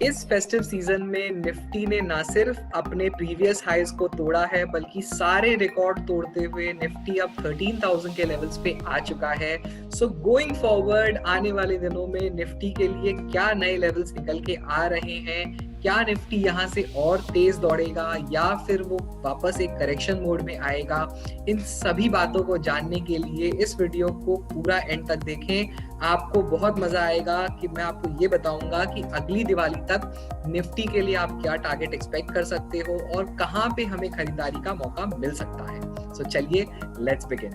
इस festive season में Nifty ने ना सिर्फ अपने प्रीवियस हाईज को तोड़ा है बल्कि सारे रिकॉर्ड तोड़ते हुए निफ्टी अब 13,000 के लेवल्स पे आ चुका है। सो गोइंग फॉरवर्ड आने वाले दिनों में निफ्टी के लिए क्या नए लेवल्स निकल के आ रहे हैं, क्या निफ्टी यहाँ से और तेज दौड़ेगा या फिर वो वापस एक करेक्शन मोड में आएगा, इन सभी बातों को जानने के लिए इस वीडियो को पूरा एंड तक देखें। आपको बहुत मजा आएगा कि मैं आपको ये बताऊंगा कि अगली दिवाली तक निफ्टी के लिए आप क्या टारगेट एक्सपेक्ट कर सकते हो और कहाँ पे हमें खरीदारी का मौका मिल सकता है। सो चलिए let's begin.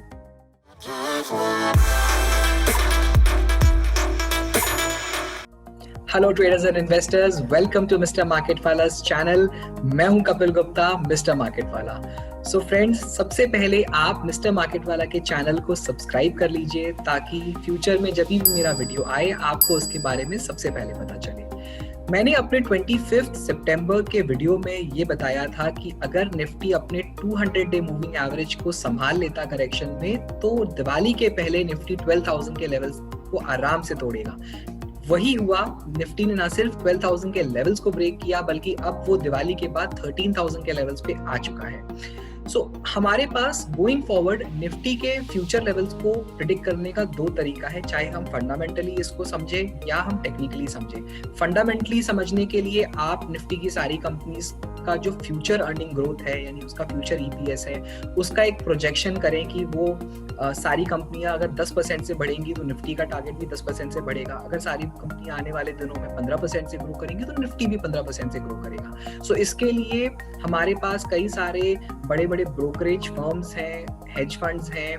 Hello traders and investors, welcome to mister market वाला's चैनल। मैं हूं कपिल गुप्ता, मिस्टर मार्केट वाला। सो फ्रेंड्स, सबसे पहले आप मिस्टर मार्केट वाला के चैनल को सब्सक्राइब कर लीजिए ताकि फ्यूचर में जब भी मेरा वीडियो आए आपको उसके बारे में सबसे पहले पता चले। मैंने अपने 25 सितंबर के वीडियो में ये बताया था कि अगर निफ्टी अपने 200 डे मूविंग एवरेज को संभाल लेता करेक्शन में तो दिवाली के पहले निफ्टी 12,000 के लेवल्स को आराम से तोड़ेगा। वही हुआ, निफ्टी ने ना सिर्फ 12,000 के लेवल्स को ब्रेक किया बल्कि अब वो दिवाली के बाद 13,000 के लेवल्स पे आ चुका है। सो हमारे पास गोइंग फॉरवर्ड निफ्टी के फ्यूचर लेवल्स को प्रिडिक्ट करने का दो तरीका है, चाहे हम फंडामेंटली इसको समझें या हम टेक्निकली समझें। फंडामेंटली समझने के लिए आप निफ्टी की सारी कंपनीज का जो फ्यूचर अर्निंग ग्रोथ है यानी उसका फ्यूचर ईपीएस है उसका एक प्रोजेक्शन करें कि वो सारी कंपनियां अगर 10% से बढ़ेंगी तो निफ्टी का टारगेट भी 10% से बढ़ेगा। अगर सारी कंपनियां आने वाले दिनों में 15% से ग्रो करेंगी तो निफ्टी भी 15% से ग्रो करेगा। सो इसके लिए हमारे पास कई सारे बड़े बड़े ब्रोकरेज फर्म्स हैं, हेज फंड्स हैं,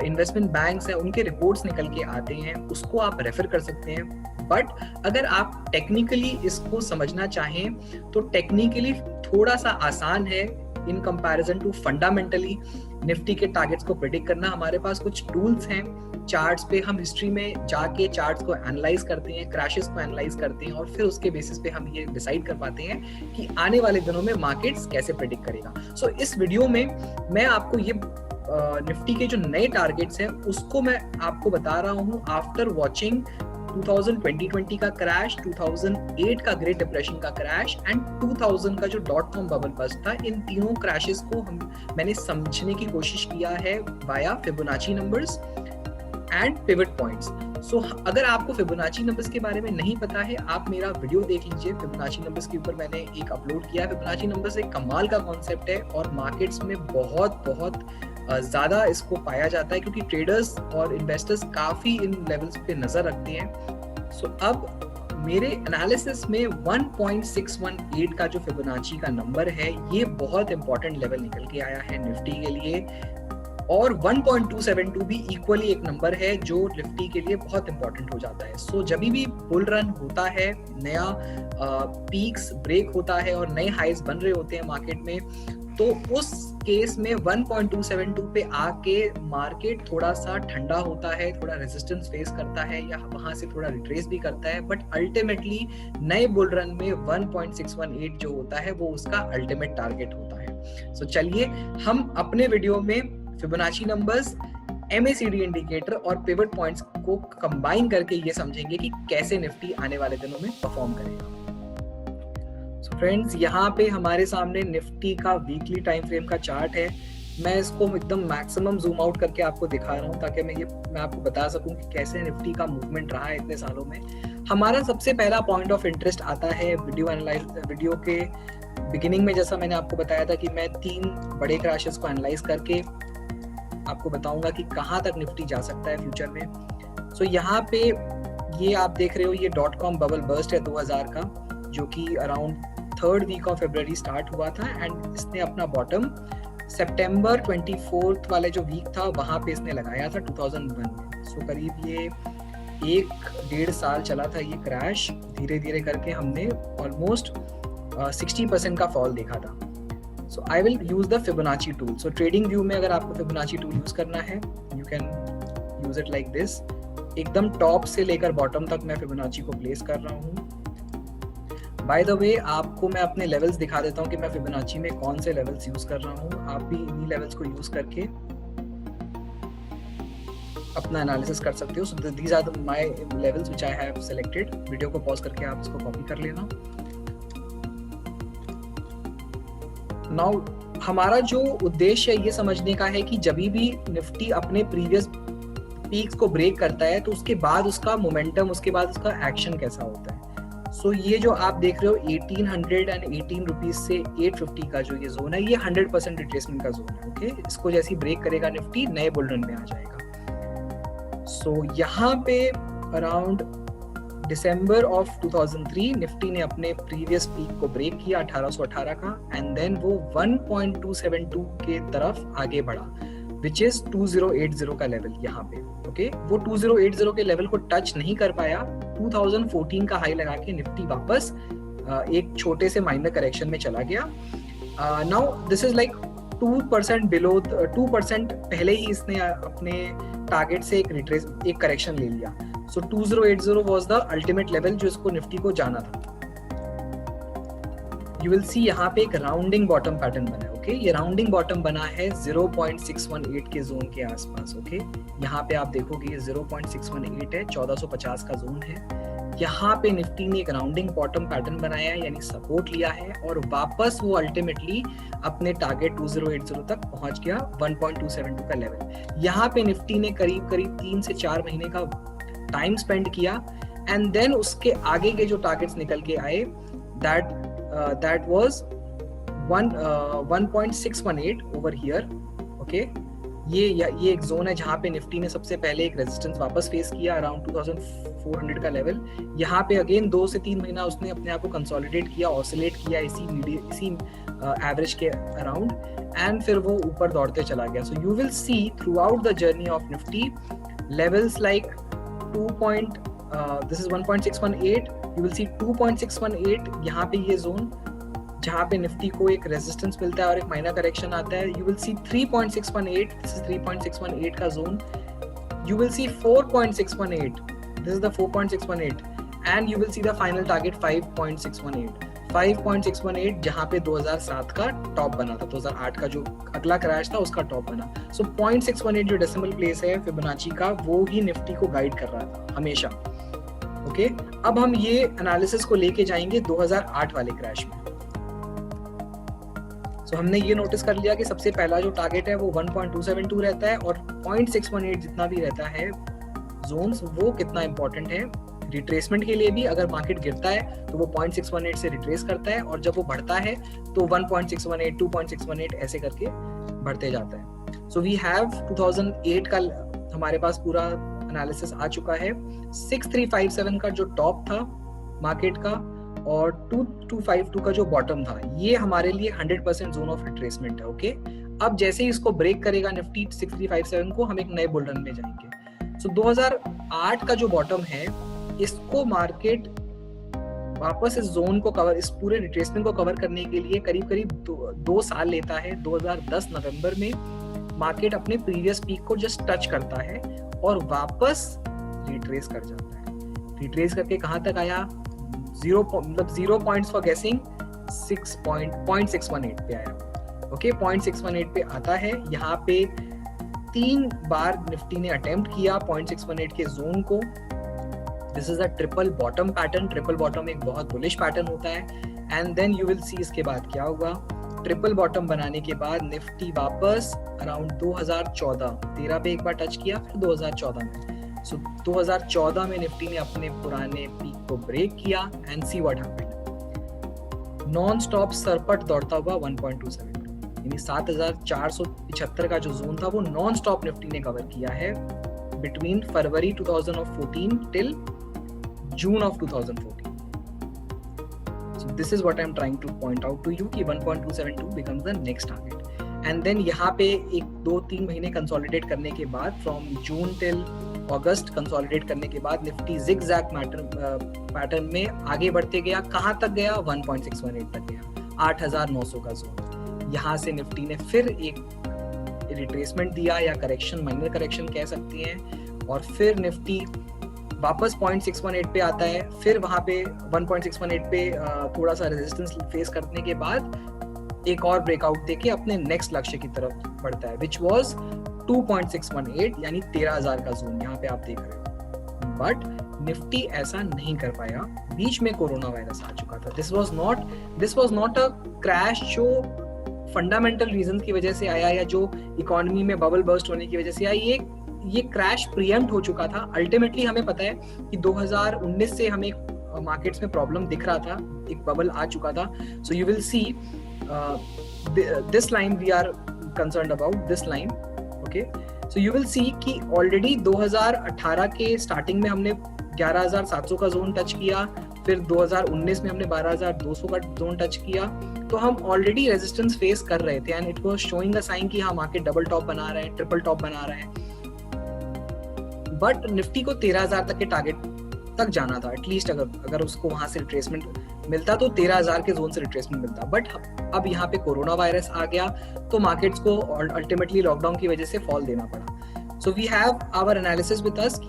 इन्वेस्टमेंट बैंक्स हैं, उनके रिपोर्ट्स निकल के आते हैं, उसको आप रेफर कर सकते हैं। बट अगर आप टेक्निकली इसको समझना चाहें तो टेक्निकली थोड़ा सा आसान है in comparison to fundamentally Nifty के टारगेट्स को प्रेडिक्ट करना। हमारे पास कुछ टूल्स हैं, चार्ट्स पे हम हिस्ट्री में जाके चार्ट्स को एनालाइज करते हैं, क्रैशेस को एनालाइज करते हैं और फिर उसके बेसिस पे हम ये डिसाइड कर पाते हैं कि आने वाले दिनों में मार्केट्स कैसे प्रेडिक्ट करेगा। सो इस वीडियो में मैं आपको ये निफ्टी के जो नए टारगेट्स हैं उसको मैं आपको बता रहा हूँ आफ्टर वॉचिंग 2020 का क्रैश, 2008 का ग्रेट डिप्रेशन का क्रैश एंड 2000 का जो डॉट कॉम बबल बस्ट था। इन तीनों क्रैशेस को मैंने समझने की कोशिश किया है via Fibonacci numbers and pivot points. So अगर आपको फिबोनाची नंबर्स के बारे में नहीं पता है आप मेरा वीडियो देख लीजिए। फिबोनाची नंबर्स के ऊपर मैंने एक अपलोड किया है। फिबोनाची नंबर्स एक कमाल का कॉन्सेप्ट है और मार्केट्स में बहुत ज्यादा इसको पाया जाता है क्योंकि ट्रेडर्स और इन्वेस्टर्स काफी इन लेवल्स पे नजर रखते हैं। सो अब मेरे एनालिसिस में 1.618 का जो फिबोनाची का नंबर है ये बहुत इंपॉर्टेंट लेवल निकल के आया है निफ्टी के लिए और 1.272 भी इक्वली एक नंबर है जो निफ्टी के लिए बहुत इंपॉर्टेंट हो जाता है। सो जब भी बुल रन होता है, नया पीक्स ब्रेक होता है और नए हाईज बन रहे होते हैं मार्केट में, तो उस केस में 1.272 पे आके मार्केट थोड़ा सा ठंडा होता है, थोड़ा रेजिस्टेंस फेस करता है या वहां से थोड़ा रिट्रेस भी करता है, बट अल्टीमेटली नए बुल रन में 1.618 जो होता है वो उसका अल्टीमेट टारगेट होता है। सो चलिए हम अपने वीडियो में फिबोनाची नंबर्स, MACD इंडिकेटर और पिवट पॉइंट्स को कंबाइन करके ये समझेंगे कि कैसे निफ्टी आने वाले दिनों में परफॉर्म करेगा। सो फ्रेंड्स, यहाँ पे हमारे सामने निफ्टी का वीकली टाइम फ्रेम का चार्ट है। मैं इसको एकदम मैक्सिमम जूम आउट करके आपको दिखा रहा हूँ ताकि मैं आपको बता सकूं कि कैसे निफ्टी का मूवमेंट रहा है इतने सालों में। हमारा सबसे पहला पॉइंट ऑफ इंटरेस्ट आता है वीडियो के बिगिनिंग में। जैसा मैंने आपको बताया था कि मैं 3 बड़े क्रैशेस को एनालाइज करके आपको बताऊंगा कि कहाँ तक निफ्टी जा सकता है फ्यूचर में। सो यहाँ पे ये आप देख रहे हो, ये डॉट कॉम बबल बर्स्ट है 2000 का, जो कि around 3rd week of February start हुआ था एंड इसने अपना बॉटम सितंबर 24 वाले जो वीक था वहां पे इसने लगाया था 2001 में। सो करीब ये 1-1.5 साल चला था ये क्रैश। धीरे धीरे करके हमने ऑलमोस्ट 60% का फॉल देखा था। So I will use the Fibonacci tool. So trading view में अगर आपको फिबोनाची टूल यूज करना है you can use it like this. एकदम टॉप से लेकर बॉटम तक मैं फिबोनाची को प्लेस कर रहा हूँ। बाय द वे, आपको मैं अपने लेवल्स दिखा देता हूँ कि मैं फिबोनाची में कौन से लेवल्स यूज कर रहा हूँ। आप भी इन्हीं लेवल्स को यूज करके अपना एनालिसिस कर सकते हो। So these are my levels which I have selected. Video को पॉज करके आप इसको कॉपी कर लेना। नाउ हमारा जो उद्देश्य है ये समझने का है कि जब भी निफ्टी अपने प्रीवियस पीक्स को ब्रेक करता है तो उसके बाद उसका मोमेंटम, उसके बाद उसका एक्शन कैसा होता है। सो ये जो आप देख रहे हो 1818 रुपीज से 850 का जो ये जोन है, ये 100% रिट्रेसमेंट का जोन है। ओके, इसको जैसे ही ब्रेक करेगा निफ्टी नए बुल रन में आ जाएगा। सो यहाँ पे अराउंड दिसंबर ऑफ 2003 निफ्टी ने अपने प्रीवियस पीक को ब्रेक किया 1818 का, एंड देन वो 1272 के तरफ आगे बढ़ा, विच इज 2080 का लेवल यहाँ पे। ओके, वो 2080 के लेवल को टच नहीं कर पाया। 2014 का हाई लगा के निफ्टी वापस एक छोटे से माइनर करेक्शन में चला गया। Now this is like 2% below 2% पहले ही इसने अपने टारगेट से एक करेक्शन ले लिया। सो 2080 वाज द अल्टीमेट लेवल जो इसको निफ्टी को जाना था। यू विल सी यहाँ पे एक राउंडिंग बॉटम पैटर्न बना है। ओके, ये राउंडिंग बॉटम बना है 0.618 के जोन के आसपास। ओके, यहाँ पे आप देखोगे 0.618 है, 1450 का जोन है। यहाँ पे निफ्टी ने एक राउंडिंग बॉटम पैटर्न बनाया है, यानी सपोर्ट लिया है, और वापस वो अल्टीमेटली अपने टारगेट 2080 तक पहुंच गया 1272 का लेवल। यहाँ पे निफ्टी ने करीब 3 से 4 महीने का टाइम स्पेंड किया, एंड देन उसके आगे के जो टारगेट्स निकल के आए that was 1.618 over here. Okay, ये एक जोन है जहाँ पे निफ्टी ने सबसे पहले एक रेजिस्टेंस वापस फेस किया अराउंड 2400 का लेवल। यहाँ पे अगेन 2 से 3 महीना उसने अपने आप को कंसोलिडेट किया, ऑसिलेट किया इसी एवरेज के अराउंड, एंड फिर वो ऊपर दौड़ते चला गया। सो you will C through out the journey of Nifty levels like this is 1.618, you will see 2.618 यहाँ पे ये जोन जहाँ पे निफ्टी को एक रेजिस्टेंस मिलता है और एक माइनर करेक्शन आता है। You will see 3.618, this is 3.618 का zone. You will see 4.618, this is the 4.618, and you will see the final target 5.618. 5.618 जहाँ पे 2007 का टॉप बना था, 2008 का जो अगला क्रैश था उसका टॉप बना। सो 0.618 जो डेसिमल प्लेस है फिबोनाची का, वो ही निफ्टी को गाइड कर रहा था हमेशा। ओके, अब हम ये एनालिसिस को लेके जाएंगे 2008 वाले क्रैश में। सो हमने ये नोटिस कर लिया कि सबसे पहला जो टारगेट है वो 1.272 रहता है, और 0.618 जितना भी रहता है जोन्स, वो कितना इंपॉर्टेंट है रिट्रेसमेंट के लिए भी। अगर मार्केट गिरता है तो वो 0.618 से रिट्रेस करता है, और जब वो बढ़ता है तो 1.618, 2.618 ऐसे करके बढ़ते जाता है। सो वी हैव 2008 का हमारे पास पूरा एनालिसिस आ चुका है। 6357 का जो टॉप था मार्केट का और 2252 का जो बॉटम था, ये हमारे लिए 100% जोन ऑफ रिट्रेसमेंट है। ओके, अब जैसे ही इसको ब्रेक करेगा निफ्टी 6357 को, हम एक नए बुल रन में जाएंगे। सो 2008 का जो बॉटम है, इसको मार्केट वापस इस जोन को कवर, इस पूरे रिट्रेसमेंट को कवर करने के लिए करीब 2 साल लेता है। 2010 नवंबर में मार्केट अपने प्रीवियस पीक को जस्ट टच करता है और वापस रिट्रेस कर जाता है। रिट्रेस करके कहां तक आया? 0 पॉइंट्स फॉर गेसिंग 0.618 पे आया। ओके, 0.618 पे आता है। यहाँ पे 3 बार निफ्टी ने अटेम्प्ट किया 0.618 के जोन को। This is a triple bottom pattern. Triple bottom एक बहुत बुलिश पैटर्न होता है, and then you will see इसके बाद क्या हुआ। ट्रिपल बॉटम बनाने के बाद निफ्टी वापस अराउंड 2014 पे एक बार टच किया, फिर 2014 में। सो 2014 में निफ्टी ने अपने पुराने पीक को ब्रेक किया, and see what happened. Non stop सरपट दौड़ता हुआ 1.272, यानी 7475 का जो जोन था वो नॉन स्टॉप निफ्टी ने कवर किया है between February 2014 till June of 2014. So this is what I am trying to point out to you कि 1.272 becomes the next target. And then यहाँ पे 1-2-3 महीने कंसोलिडेट करने के बाद from June till August consolidate करने के बाद निफ्टी जिगजैग पैटर्न में आगे बढ़ते गया। कहाँ तक गया? 1.618 तक गया, 8900 का जोन। यहाँ से निफ्टी ने फिर एक रिट्रेसमेंट दिया या करेक्शन, माइनर करेक्शन कह सकते हैं, और फिर निफ्टी वापस 0.618 पे आता है। फिर वहां पे 1.618 पे थोड़ा सा रेजिस्टेंस फेस करने के बाद एक और ब्रेकआउट देके अपने नेक्स्ट लक्ष्य की तरफ बढ़ता है, विच वाज 2.618 यानी 13,000 का जोन यहाँ पे आप देख रहे हो। बट निफ्टी ऐसा नहीं कर पाया, बीच में कोरोना वायरस आ चुका था। This was not a crash जो फंडामेंटल रीजंस की वजह से आया या जो इकोनॉमी में बबल बर्स्ट होने की वजह से आया, ये क्रैश प्रीएम्प्ट हो चुका था। अल्टीमेटली हमें पता है कि 2019 से हमें मार्केट्स में प्रॉब्लम दिख रहा था, एक बबल आ चुका था। So you will see this line, we are concerned about this line, okay. So you will see कि ऑलरेडी 2018 के स्टार्टिंग में हमने 11,700 का जोन टच किया, फिर 2019 में हमने 12,200 का जोन टच किया, तो हम ऑलरेडी रेजिस्टेंस फेस कर रहे थे and it was showing a sign कि हाँ मार्केट डबल टॉप बना रहा है, ट्रिपल टॉप बना रहा है। बट निफ्टी को 13,000 तक के टारगेट तक जाना था एटलीस्ट, अगर उसको वहां से रिट्रेसमेंट मिलता तो 13,000 के जोन से रिट्रेसमेंट मिलता। बट अब यहाँ पे कोरोना वायरस आ गया तो मार्केट्स को अल्टीमेटली लॉकडाउन की वजह से फॉल देना पड़ा। So we have our analysis with us,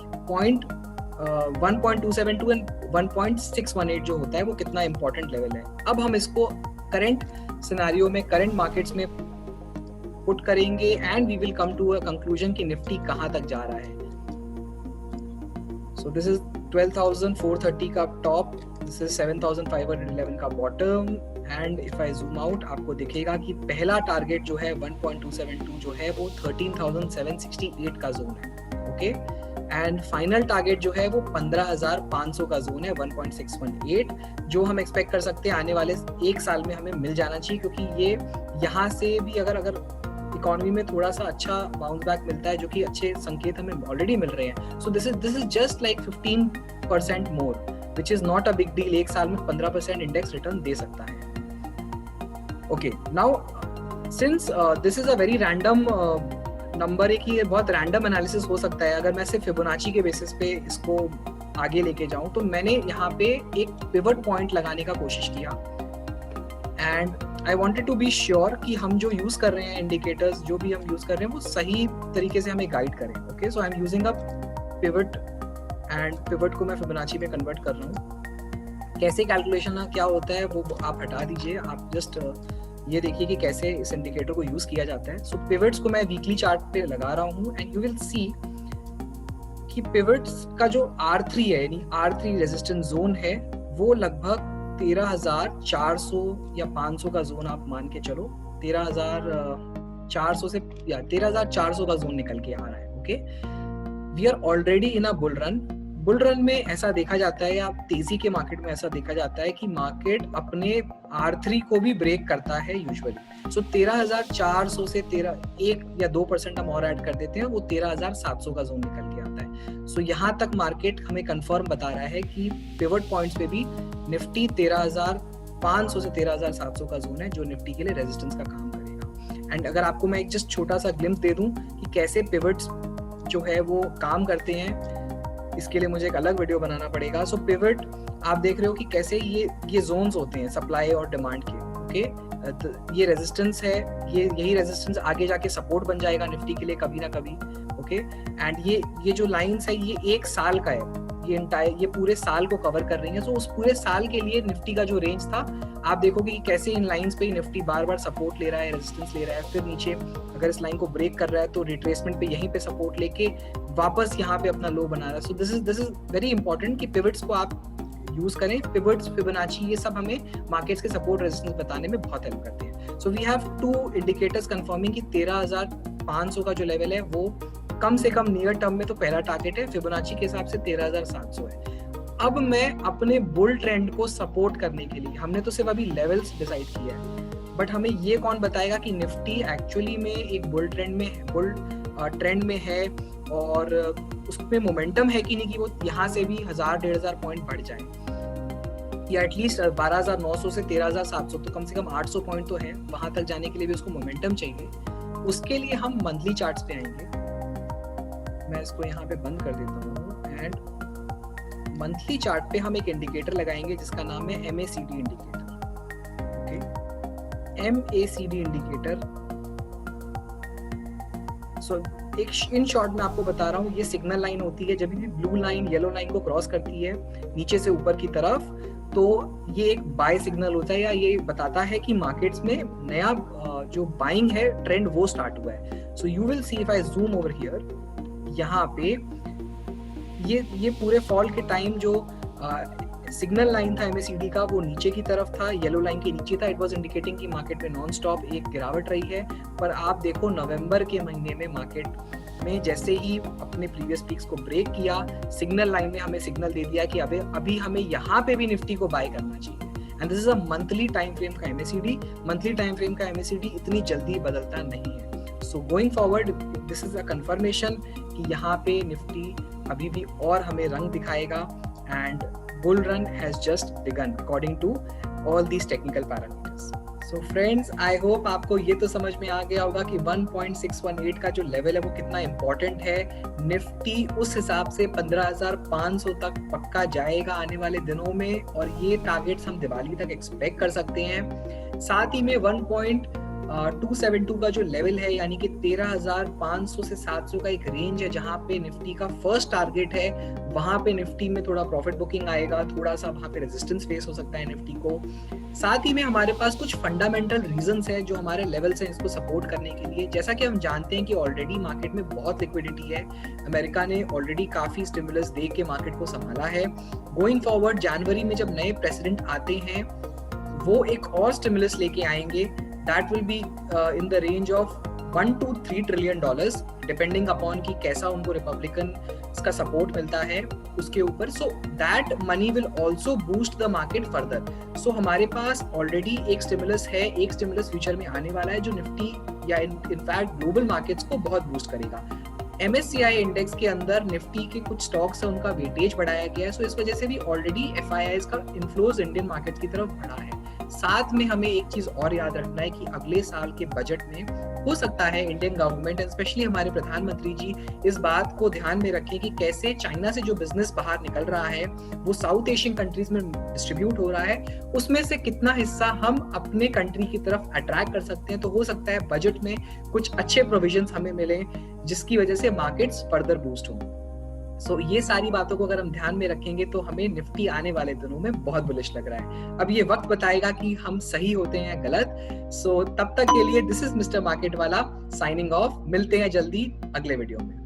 1.272 and 1.618 जो होता है वो कितना इंपॉर्टेंट लेवल है। अब हम इसको करंट सिनेरियो में, करंट मार्केट्स में पुट करेंगे and we will come to a conclusion कि निफ्टी कहां तक जा रहा है। सो दिस इज 12,430 का टॉप, दिस इज 7,511 का bottom and if I zoom out आपको दिखेगा कि पहला टारगेट जो है 1.272 जो है वो 13,768 का जोन है, ओके। एंड फाइनल टारगेट जो है वो 15,500 का जोन है, 1.618, जो हम एक्सपेक्ट कर सकते हैं आने वाले एक साल में हमें मिल जाना चाहिए, क्योंकि ये यहाँ से भी अगर इकोनॉमी में थोड़ा सा अच्छा बाउंस बैक मिलता है, जो कि अच्छे संकेत हमें ऑलरेडी मिल रहे हैं। So this is just like 15% more, which is not a big deal. एक साल में 15% इंडेक्स रिटर्न दे सकता है, okay. Now since this is a very random number है कि ये बहुत रैंडम एनालिसिस हो सकता है, अगर मैं सिर्फ फिबोनाची के बेसिस पे इसको आगे लेके जाऊं तो मैंने यहाँ पे एक पिवट पॉइंट लगाने का कोशिश किया and I wanted to be sure कि हम जो यूज कर रहे हैं इंडिकेटर्स, जो भी हम यूज कर रहे हैं वो सही तरीके से हमें गाइड करें, okay. So I am using a pivot and pivot को मैं फिबोनाची में कन्वर्ट कर रहा हूँ। कैसे कैलकुलेशन क्या होता है वो आप हटा दीजिए, आप जस्ट ये देखिए कि कैसे इस इंडिकेटर को यूज किया जाता है। सो पिवट्स को मैं वीकली चार्ट पे लगा रहा हूँ एंड यू विल सी कि पिवट्स का जो R3 है, यानी R3 रेजिस्टेंस जोन है, वो लगभग 13,400 या 500 का जोन आप मान के चलो, 13,400 से या 13,400 का जोन निकल के आ रहा है, okay. We are already in a bull run. Bull run में ऐसा देखा जाता है, या तेजी के मार्केट में ऐसा देखा जाता है कि मार्केट अपने R3 को भी ब्रेक करता है यूजुअली। सो 13,400 से 1 या 2% हम और ऐड कर देते हैं, वो 13,700 का जोन निकल के आता है। सो यहाँ तक मार्केट हमें कंफर्म बता रहा है कि पिवट पॉइंट्स पे भी निफ्टी 13,500 से 13,700 का जोन है, जो निफ्टी के लिए रेजिस्टेंस का काम करेगा। एंड अगर आपको मैं एक जस्ट छोटा सा ग्लिम्स दे दूं कि कैसे पिवट्स जो है वो काम करते हैं, इसके लिए मुझे एक अलग वीडियो बनाना पड़ेगा। सो पिवट आप देख रहे हो कि कैसे ये जोन्स होते हैं सप्लाई और डिमांड के, ओके। तो ये रेजिस्टेंस है, यही रेजिस्टेंस आगे जाके सपोर्ट बन जाएगा निफ्टी के लिए कभी ना कभी, ओके। एंड ये जो लाइंस है ये एक साल का है, ये पूरे साल को कवर कर रही है। सो उस पूरे साल के लिए निफ्टी का जो रेंज था, आप देखोगे कि कैसे इन लाइंस पे निफ्टी बार बार सपोर्ट ले रहा है, रेजिस्टेंस ले रहा है, फिर नीचे अगर इस लाइन को ब्रेक कर रहा है तो रिट्रेसमेंट पे यहीं पे सपोर्ट लेके वापस यहाँ पे अपना लो बना रहा है। So this is very important कि पिवट्स को आप यूज करें। पिवट्स, फिबोनाची, ये सब हमें मार्केट्स के सपोर्ट रेजिस्टेंस बताने में बहुत हेल्प करते हैं। So we have 2 indicators confirming कि 13,500 का जो लेवल है वो कम से कम नियर टर्म में तो पहला टारगेट है, फिबोनाची के हिसाब से 13,700 है। अब मैं अपने बुल ट्रेंड को सपोर्ट करने के लिए, हमने तो सिर्फ अभी लेवल्स डिसाइड किया है, बट हमें ये कौन बताएगा कि निफ्टी एक्चुअली में एक बुल ट्रेंड में है और उसमें मोमेंटम है कि नहीं, कि वो यहाँ से भी 1,000-1,500 पॉइंट बढ़ जाए, या एटलीस्ट 12,900 से 13,700, तो कम से कम 800 पॉइंट तो है, वहां तक जाने के लिए भी उसको मोमेंटम चाहिए। उसके लिए हम मंथली चार्ट्स पे आएंगे। मैं इसको यहाँ पे बंद कर देता हूँ एंड मंथली चार्ट पे हम एक इंडिकेटर लगाएंगे जिसका नाम है MACD indicator, okay. MACD indicator, so एक इन शॉर्ट में आपको बता रहा हूँ, ये सिग्नल लाइन होती है, जब भी ब्लू लाइन येलो लाइन को क्रॉस करती है नीचे से ऊपर की तरफ, तो ये एक बाय सिग्नल होता है, या ये बताता है कि मार्केट्स में नया जो बाइंग है ट्रेंड वो स्टार्ट हुआ है। सो you will see if I zoom over here, यहाँ पे ये पूरे फॉल के टाइम जो सिग्नल लाइन था MACD का, वो नीचे की तरफ था, येलो लाइन के नीचे था। इट वाज इंडिकेटिंग कि मार्केट में नॉन स्टॉप एक गिरावट रही है। पर आप देखो नवंबर के महीने में मार्केट में जैसे ही अपने प्रीवियस पीक्स को ब्रेक किया, सिग्नल लाइन ने हमें सिग्नल दे दिया कि अभी हमें यहाँ पे भी निफ्टी को बाय करना चाहिए। And this is a monthly time frame का MACD। मंथली टाइम फ्रेम का MACD इतनी जल्दी बदलता नहीं है। So going forward this is a confirmation कि यहाँ पे निफ्टी अभी भी और हमें रंग दिखाएगा and bull run has just began according to all these technical parameters. So friends, I hope आपको ये तो समझ में आ गया होगा कि 1.618 का जो लेवल है वो कितना इंपॉर्टेंट है। निफ्टी उस हिसाब से 15,500 तक पक्का जाएगा आने वाले दिनों में, और ये टारगेट्स हम दिवाली तक एक्सपेक्ट कर सकते हैं। साथ ही में 1.272 का जो लेवल है, यानी कि 13,500 से 700 का एक रेंज है जहां पे निफ्टी का फर्स्ट टारगेट है, वहां पे निफ्टी में थोड़ा प्रॉफिट बुकिंग आएगा, थोड़ा सा वहां पे रेजिस्टेंस फेस हो सकता है निफ्टी को। साथ ही में हमारे पास कुछ फंडामेंटल रीजंस हैं जो हमारे लेवल्स हैं इसको सपोर्ट करने के लिए। जैसा कि हम जानते हैं कि ऑलरेडी मार्केट में बहुत लिक्विडिटी है, अमेरिका ने ऑलरेडी काफी स्टिमुलस दे के मार्केट को संभाला है। गोइंग फॉरवर्ड जनवरी में जब नए प्रेसिडेंट आते हैं वो एक और स्टिमुलस लेके आएंगे, that will be in the range of $1 to $3 trillion, depending upon कि कैसा उनको रिपब्लिकन का सपोर्ट मिलता है उसके ऊपर। So that money will also boost the market further. So हमारे पास ऑलरेडी एक स्टिमुलस है, एक स्टिमुलस फ्यूचर में आने वाला है जो निफ्टी या इनफैक्ट ग्लोबल मार्केट्स को बहुत बूस्ट करेगा। MSCI इंडेक्स के अंदर निफ्टी के कुछ स्टॉक्स है उनका वेटेज बढ़ाया गया है, सो इस वजह से भी ऑलरेडी FIIs का इन्फ्लोज इंडियन मार्केट की तरफ बढ़ा है। साथ में हमें एक चीज और याद रखना है कि अगले साल के बजट में हो सकता है इंडियन गवर्नमेंट एंड स्पेशली हमारे प्रधानमंत्री जी इस बात को ध्यान में रखें कि कैसे चाइना से जो बिजनेस बाहर निकल रहा है वो साउथ एशियन कंट्रीज में डिस्ट्रीब्यूट हो रहा है, उसमें से कितना हिस्सा हम अपने कंट्री की तरफ अट्रैक्ट कर सकते हैं। तो हो सकता है बजट में कुछ अच्छे प्रोविजंस हमें मिले जिसकी वजह से मार्केट्स फर्दर बूस्ट हों। सो ये सारी बातों को अगर हम ध्यान में रखेंगे तो हमें निफ्टी आने वाले दिनों में बहुत बुलिश लग रहा है। अब ये वक्त बताएगा कि हम सही होते हैं या गलत। सो तब तक के लिए दिस इज मिस्टर मार्केट वाला साइनिंग ऑफ। मिलते हैं जल्दी अगले वीडियो में।